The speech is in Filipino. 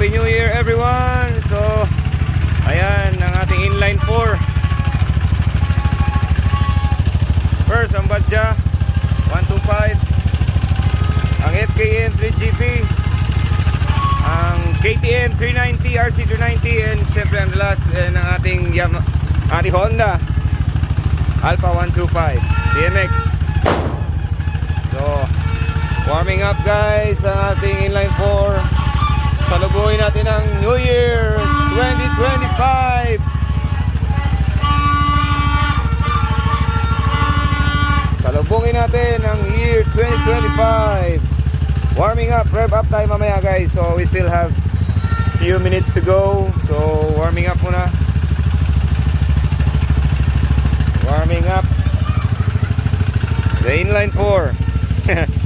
Happy New Year everyone! So, ayan ang ating inline 4. First, ang Badja 125. Ang FKN 3GP. Ang KTM 390, RC 390. And syempre ang last ang ating Honda Alpha 125 DMX. So, warming up guys ang ating inline 4. Salubungin natin ang New Year 2025. Salubungin natin ang year 2025. Warming up, rev up tayo mamaya guys. So we still have few minutes to go. So warming up muna. Warming up the inline 4.